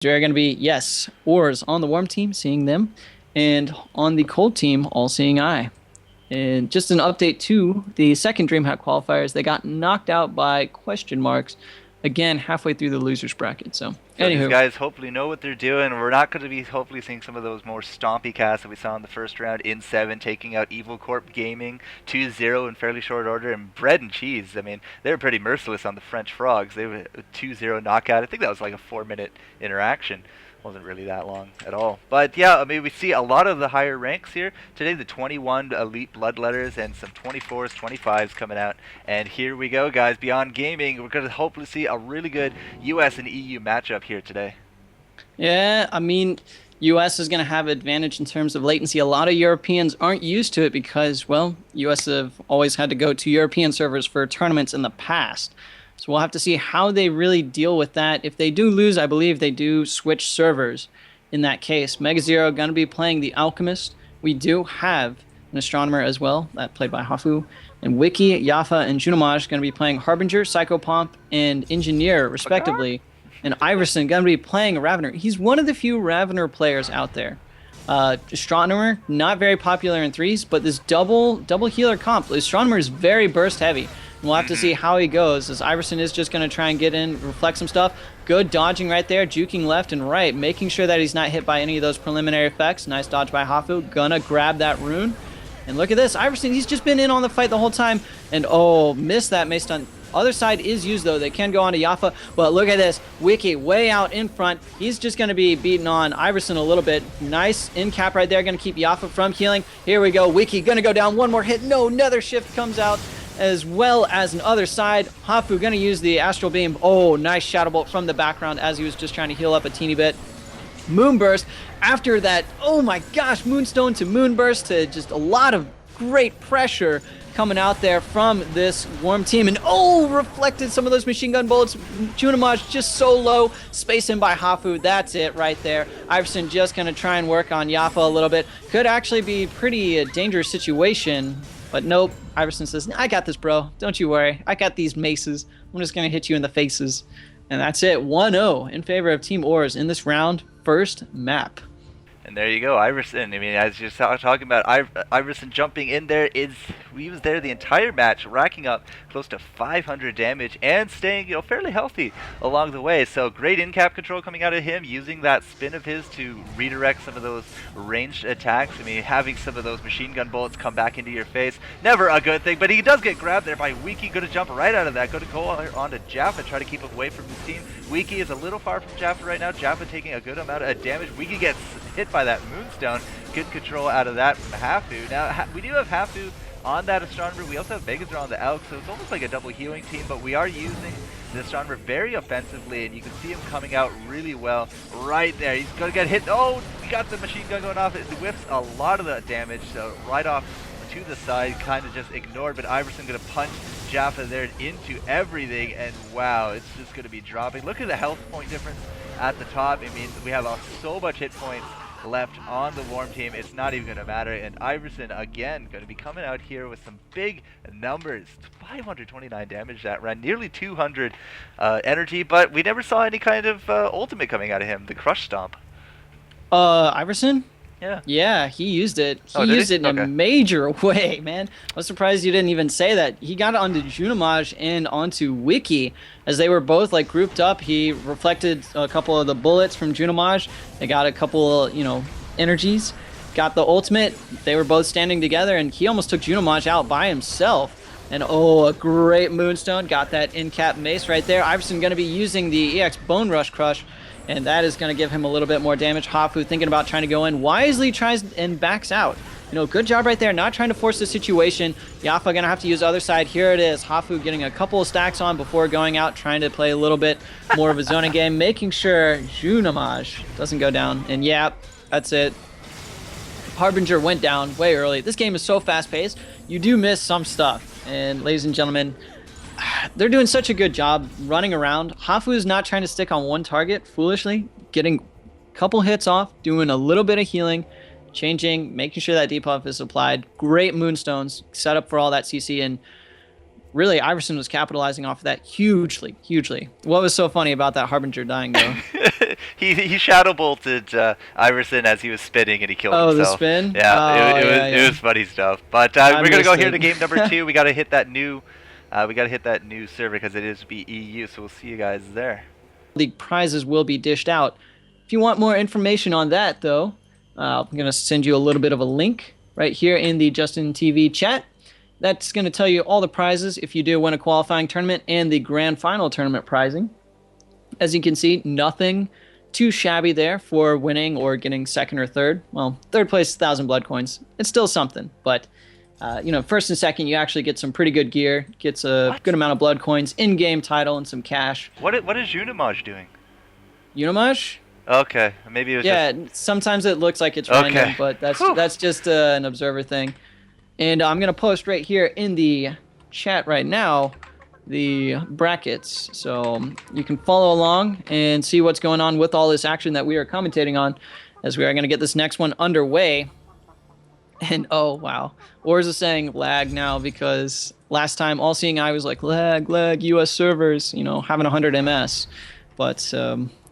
There are going to be, yes, Oars on the warm team, seeing them, and on the cold team, all seeing I. And just an update to the second DreamHack qualifiers, they got knocked out by question marks again halfway through the losers bracket. So, So these anywho, guys hopefully know what they're doing. We're not going to be hopefully seeing some of those more stompy casts that we saw in the first round in 7, taking out FourCourtJaming 2-0 in fairly short order. And bread and cheese, I mean, they were pretty merciless on the French Frogs. They were a 2-0 knockout. I think that was like a 4-minute interaction. Wasn't really that long at all. But yeah, I mean, we see a lot of the higher ranks here. Today, the 21 Elite Bloodletters and some 24s, 25s coming out. And here we go, guys. Beyond Gaming, we're going to hopefully see a really good US and EU matchup here today. yeah, I mean, US is going to have advantage in terms of latency. A lot of Europeans aren't used to it because, well, US have always had to go to European servers for tournaments in the past. So we'll have to see how they really deal with that. If they do lose, I believe they do switch servers in that case. Mega Zero going to be playing the Alchemist. We do have an Astronomer as well, that played by Hafu. And Wiki, Yafa, and Junimaj going to be playing Harbinger, Psychopomp, and Engineer, respectively. And Iverson going to be playing a Ravener. He's one of the few Ravener players out there. Astronomer, not very popular in threes, but this double healer comp. Astronomer is very burst heavy. We'll have to see how he goes, as Iverson is just going to try and get in, reflect some stuff. Good dodging right there, juking left and right, making sure that he's not hit by any of those preliminary effects. Nice dodge by Hafu. Gonna grab that rune. And look at this. Iverson, he's just been in on the fight the whole time. And oh, missed that Mace stun. Other side is used, though. They can go on to Yafa. But look at this. Wiki way out in front. He's just going to be beating on Iverson a little bit. Nice in cap right there. Going to keep Yafa from healing. Here we go. Wiki going to go down. One more hit. No, another shift comes out. As well as an other side. Hafu going to use the Astral Beam. Oh, nice Shadow Bolt from the background as he was just trying to heal up a teeny bit. Moonburst. After that, oh my gosh, Moonstone to Moonburst to just a lot of great pressure coming out there from this warm team. And oh, reflected some of those machine gun bullets. Junimaj just so low. Space in by Hafu. That's it right there. Iverson just going to try and work on Yafa a little bit. Could actually be pretty dangerous situation. But nope, Iverson says, I got this, bro. Don't you worry. I got these maces. I'm just going to hit you in the faces. And that's it. 1-0 in favor of Team Oars in this round. First map. And there you go, Iverson. I mean, as you're talking about Iverson jumping in there, he was there the entire match, racking up close to 500 damage and staying, fairly healthy along the way. So great in-cap control coming out of him, using that spin of his to redirect some of those ranged attacks. I mean, having some of those machine gun bullets come back into your face, never a good thing. But he does get grabbed there by Wiki. Going to jump right out of that. Going to go on to Jaffa, try to keep him away from his team. Wiki is a little far from Jaffa right now. Jaffa taking a good amount of damage. Wiki gets hit by that Moonstone. Good control out of that from Hafu. Now, we do have Hafu on that Astronomer. We also have Megazord on the Elk, so it's almost like a double healing team, but we are using the Astronomer very offensively, and you can see him coming out really well right there. He's going to get hit. Oh, we got the machine gun going off. It whips a lot of the damage, so right off to the side, kind of just ignored, but Iverson going to punch Jaffa there into everything, and wow, it's just going to be dropping. Look at the health point difference at the top. I mean, we have so much hit points left on the warm team, it's not even going to matter. And Iverson again going to be coming out here with some big numbers. 529 damage that ran, nearly 200 energy, but we never saw any kind of ultimate coming out of him, the Crush Stomp. Iverson? Yeah. Yeah, he used it. He did used he? it in a major way, man. I was surprised you didn't even say that. He got it onto Junimaj and onto Wiki as they were both like grouped up. He reflected a couple of the bullets from Junimaj. They got a couple, energies. Got the ultimate. They were both standing together, and he almost took Junimaj out by himself. And oh, a great Moonstone. Got that in-cap mace right there. Iverson going to be using the EX Bone Rush Crush, and that is going to give him a little bit more damage. Hafu thinking about trying to go in. Wisely tries and backs out. Good job right there. Not trying to force the situation. Yafa going to have to use the other side. Here it is. Hafu getting a couple of stacks on before going out, trying to play a little bit more of a zoning game, making sure Junimaj doesn't go down. And yeah, that's it. Harbinger went down way early. This game is so fast-paced. You do miss some stuff. And ladies and gentlemen, they're doing such a good job running around. Hafu is not trying to stick on one target foolishly, getting a couple hits off, doing a little bit of healing, changing, making sure that depuff is applied. Great Moonstones set up for all that CC, and really, Iverson was capitalizing off of that hugely, hugely. What was so funny about that Harbinger dying, though? he shadow bolted Iverson as he was spinning and he killed Oh, the himself. spin? Yeah, Oh, it was funny stuff. But I we're gonna go missed here it. to game number 2. We gotta hit that new, server because it is EU. So we'll see you guys there. The prizes will be dished out. If you want more information on that, though, I'm going to send you a little bit of a link right here in the Justin TV chat. That's going to tell you all the prizes if you do win a qualifying tournament and the grand final tournament prizing. As you can see, nothing too shabby there for winning or getting second or third. Well, third place, 1,000 blood coins. It's still something, but first and second, you actually get some pretty good gear, gets a good amount of blood coins, in-game title, and some cash. What is Joinig doing? Unimaj? Okay, maybe it was just... sometimes it looks like it's random, but that's just an observer thing. And I'm gonna post right here in the chat right now the brackets, so you can follow along and see what's going on with all this action that we are commentating on, as we are gonna get this next one underway. And oh wow, Ors is saying lag now because last time All Seeing Eye was like lag, US servers, having 100 ms, but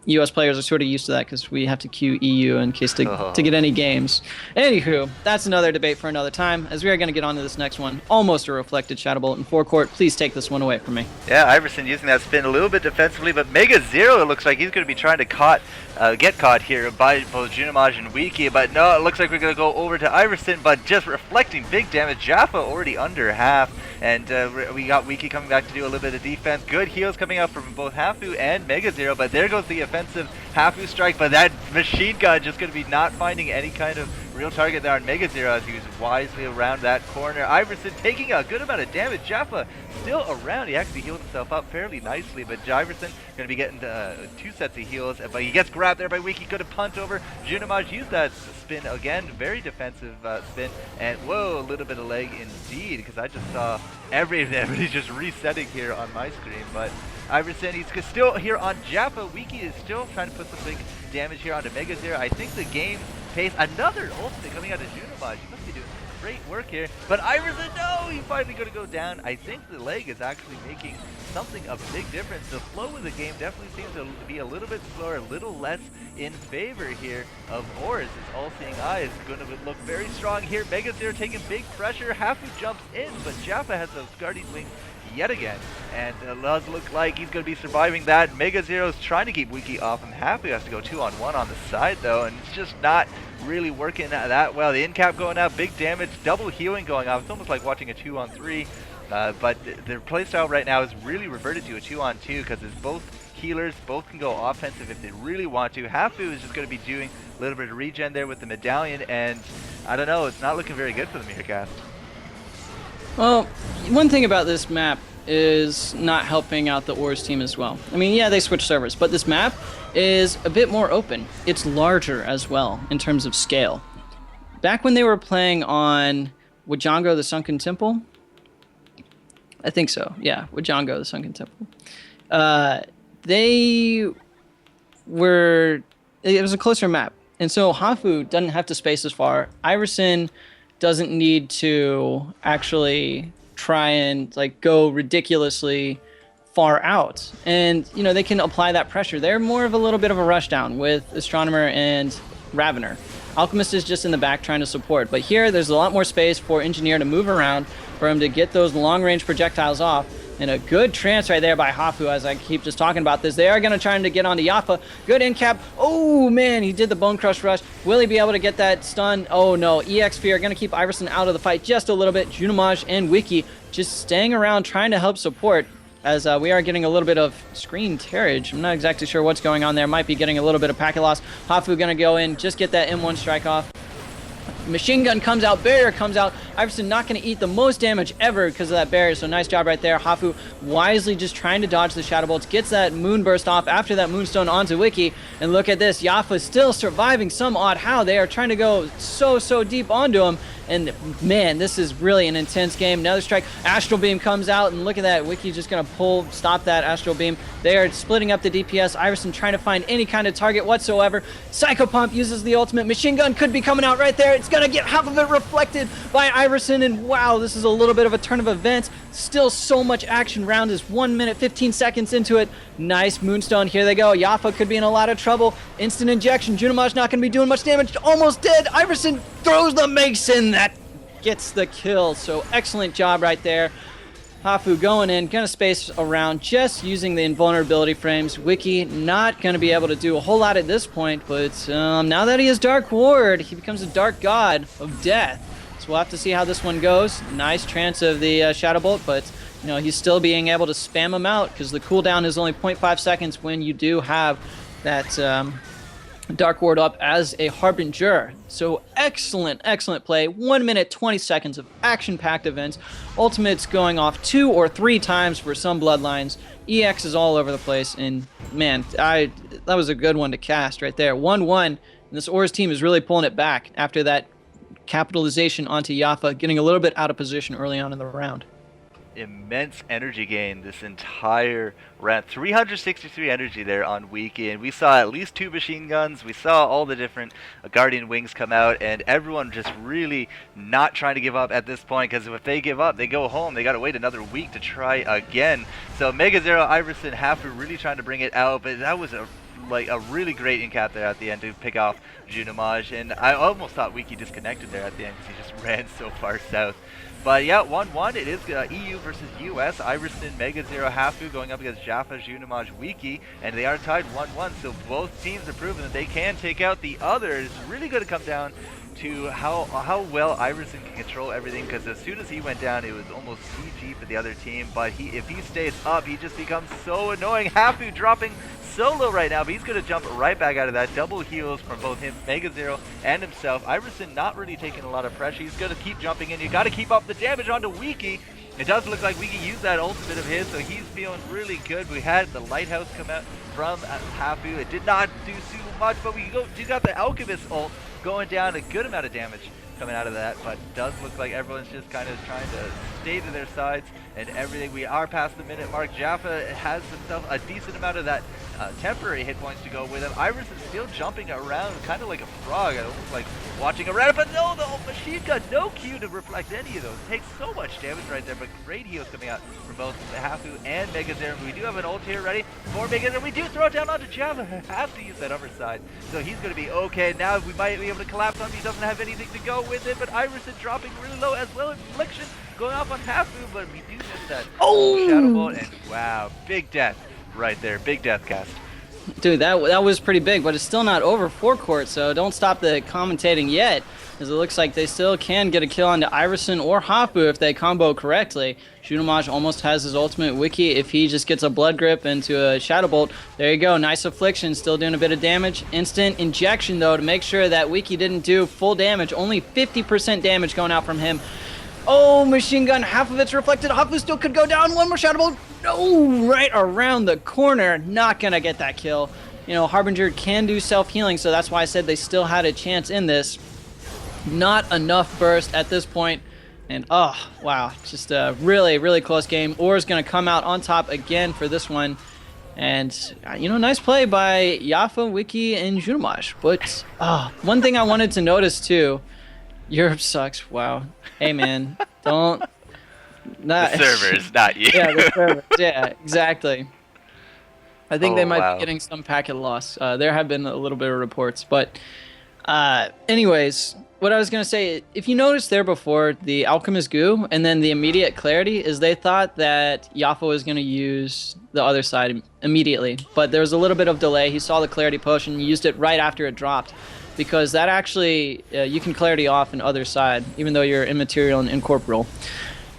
US players are sort of used to that because we have to queue EU in case to get any games. Anywho, that's another debate for another time, as we are going to get on to this next one. Almost a reflected Shadow Bolt in forecourt. Please take this one away from me. Yeah, Iverson using that spin a little bit defensively, but Mega Zero, it looks like he's going to be trying to get caught here by both Joinig and Wiki, but no, it looks like we're going to go over to Iverson, but just reflecting big damage. Jaffa already under half, and we got Wiki coming back to do a little bit of defense. Good heals coming out from both Hafu and Mega Zero, but there goes the offensive Hafu strike, but that machine gun just going to be not finding any kind of real target there on Mega Zero as he was wisely around that corner. Iverson taking a good amount of damage. Jaffa still around. He actually healed himself up fairly nicely, but Iverson going to be getting 2 sets of heals, but he gets grabbed there by Wiki. Good punt over. Joinig used that spin again, very defensive spin, and whoa, a little bit of leg indeed, because I just saw everybody's just resetting here on my screen, but Iverson, he's still here on Jaffa. Wiki is still trying to put some big damage here onto Mega Zero. I think the game pace, another ultimate coming out of Joinig. He must be doing great work here, but Iverson, no, he's finally going to go down. I think the leg is actually making something of a big difference. The flow of the game definitely seems to be a little bit slower, a little less in favor here of Ors. As All Seeing Eye is going to look very strong here. Mega Zero taking big pressure. Hafu jumps in, but Jaffa has those guardian wings yet again, and it does look like he's going to be surviving that. Mega Zero's trying to keep Wiki off him. Hafu has to go 2-on-1 on the side though, and it's just not really working that well. The in-cap going out, big damage, double healing going off. It's almost like watching a 2-on-3, but their playstyle right now is really reverted to a 2-on-2 because it's both healers, both can go offensive if they really want to. Hafu is just going to be doing a little bit of regen there with the medallion, and I don't know, it's not looking very good for the Meercast. Well, one thing about this map is not helping out the Ors team as well. I mean, yeah, they switched servers, but this map is a bit more open. It's larger as well in terms of scale. Back when they were playing on Wajango, the Sunken Temple, I think so, yeah, Wajango, the Sunken Temple, it was a closer map, and so Hafu doesn't have to space as far. Iverson doesn't need to actually try and go ridiculously far out, and they can apply that pressure. They're more of a little bit of a rushdown with Astronomer and Ravener. Alchemist is just in the back trying to support, but here there's a lot more space for Engineer to move around, for him to get those long-range projectiles off. And a good trance right there by Hafu, as I keep just talking about this. They are going to try to get onto Jaffa. Good in cap. Oh, man, he did the Bone Crush Rush. Will he be able to get that stun? Oh, no. EX Fear going to keep Iverson out of the fight just a little bit. Joinig and Wiki just staying around trying to help support, as we are getting a little bit of screen tearage. I'm not exactly sure what's going on there. Might be getting a little bit of packet loss. Hafu going to go in, just get that M1 strike off. Machine gun comes out, barrier comes out. Iverson not going to eat the most damage ever because of that barrier, so nice job right there. Hafu wisely just trying to dodge the Shadow Bolts, gets that Moonburst off after that Moonstone onto Wiki, and look at this, Jaffa still surviving some odd how. They are trying to go so deep onto him, and man, this is really an intense game. Another strike, Astral Beam comes out, and look at that, Wiki just going to stop that Astral Beam. They are splitting up the DPS. Iverson trying to find any kind of target whatsoever. Psycho Pump uses the ultimate. Machine gun could be coming out right there. It's going to get half of it reflected by Iverson, and wow, this is a little bit of a turn of events. Still so much action. Round is 1 minute, 15 seconds into it. Nice Moonstone. Here they go. Yaffa could be in a lot of trouble. Instant injection. Junimaj not going to be doing much damage. Almost dead. Iverson throws the Mason. That gets the kill. So excellent job right there. Hafu going in, gonna space around, just using the invulnerability frames. Wiki not gonna be able to do a whole lot at this point, but now that he has Dark Ward, he becomes a Dark God of Death. So we'll have to see how this one goes. Nice trance of the Shadow Bolt, but you know he's still being able to spam him out because the cooldown is only 0.5 seconds when you do have that Dark Ward up as a Harbinger. So excellent, excellent play. 1 minute, 20 seconds of action-packed events. Ultimates going off 2 or 3 times for some bloodlines. EX is all over the place, and man, that was a good one to cast right there. 1-1, and this Ors team is really pulling it back after that capitalization onto Yaffa, getting a little bit out of position early on in the round. Immense energy gain this entire round. 363 energy there on weekend. We saw at least 2 machine guns. We saw all the different Guardian Wings come out, and everyone just really not trying to give up at this point, because if they give up, they go home. They got to wait another week to try again. So Mega Zero, Iverson, Hafu really trying to bring it out, but that was a really great in-cap there at the end to pick off Junimaj, and I almost thought Wiki disconnected there at the end because he just ran so far south. But yeah, 1-1, it is EU versus US. Iverson, Mega Zero, Hafu going up against Jaffa, Junimaj, Wiki, and they are tied 1-1, so both teams have proven that they can take out the other. It's really going to come down to how well Iverson can control everything, because as soon as he went down, it was almost GG for the other team, but if he stays up, he just becomes so annoying. Hafu dropping solo right now, but he's going to jump right back out of that. Double heals from both him, Mega Zero, and himself. Iverson not really taking a lot of pressure. He's going to keep jumping in. You got to keep up the damage onto Wiki. It does look like Wiki used that ultimate of his, so he's feeling really good. We had the Lighthouse come out from Hafu. It did not do too much, but you got the Alchemist ult going down, a good amount of damage coming out of that, but it does look like everyone's just kind of trying to stay to their sides and everything. We are past the minute mark. Jaffa has himself a decent amount of that temporary hit points to go with him. Iverson's still jumping around kind of like a frog, almost like watching a rat, but no, the machine gun, no Q to reflect any of those. Takes so much damage right there, but great heals coming out from both Hafu and Mega Zero. We do have an ult here ready for Mega Zero. We do throw it down onto Jaffa. Have to use that upper side, so he's going to be okay. Now we might be able to collapse on him. He doesn't have anything to go with it, but Iverson dropping really low as well. Infliction going off on Hafu, but we do miss that Shadow Bolt, and wow, big death right there. Big death cast. Dude, that was pretty big, but it's still not over FourCourt, so don't stop the commentating yet, as it looks like they still can get a kill onto Iverson or Hafu if they combo correctly. Junimaj almost has his ultimate. Wiki, if he just gets a Blood Grip into a Shadow Bolt, there you go, nice Affliction, still doing a bit of damage. Instant injection, though, to make sure that Wiki didn't do full damage, only 50% damage going out from him. Oh, machine gun, half of it's reflected. Hafu still could go down. One more Shadow Bolt. No, right around the corner. Not gonna get that kill. You know, Harbinger can do self-healing, so that's why I said they still had a chance in this. Not enough burst at this point. And oh, wow, just a really, really close game. Or's gonna come out on top again for this one. And, you know, nice play by Yaffa, Wiki, and Junimaj. But one thing I wanted to notice too, Europe sucks. Wow. Hey, man, don't. The servers, not you. Yeah, the servers. Yeah, exactly. I think they might be getting some packet loss. There have been a little bit of reports. But anyways, what I was going to say, if you noticed there before, the Alchemist Goo and then the immediate clarity is they thought that Yaffa was going to use the other side immediately. But there was a little bit of delay. He saw the clarity potion and used it right after it dropped. Because that actually, you can clarity off in other side, even though you're immaterial and incorporeal.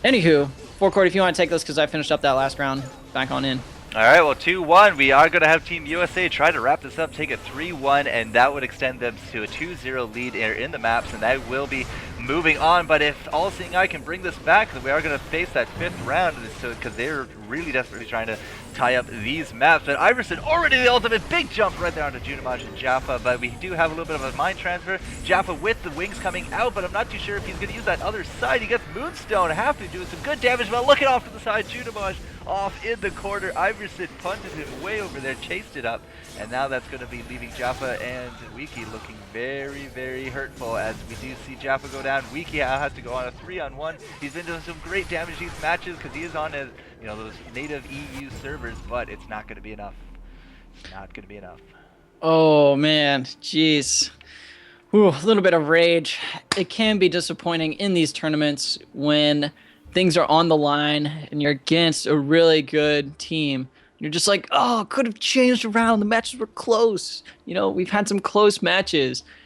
Anywho, FourCourt, if you want to take this, because I finished up that last round, back on in. All right, well, 2-1. We are going to have Team USA try to wrap this up, take a 3-1, and that would extend them to a 2-0 lead in the maps, and that will be moving on. But if All Seeing Eye can bring this back, we are going to face that 5th round, because they're really desperately trying to tie up these maps. But Iverson already the ultimate big jump right there onto Junimaj and Jaffa, but we do have a little bit of a mind transfer. Jaffa with the wings coming out, but I'm not too sure if he's going to use that other side. He gets Moonstone happy doing some good damage, but looking off to the side, Junimaj off in the corner. Iverson punted him way over there, chased it up, and now that's going to be leaving Jaffa and Wiki looking very, very hurtful as we do see Jaffa go down. Wiki has to go on a 3-on-1. He's been doing some great damage these matches because he is on his, those native EU servers, but it's not going to be enough. It's not going to be enough. Oh man, jeez. Ooh, a little bit of rage. It can be disappointing in these tournaments when things are on the line and you're against a really good team. You're just like, oh, could have changed around. The matches were close. We've had some close matches.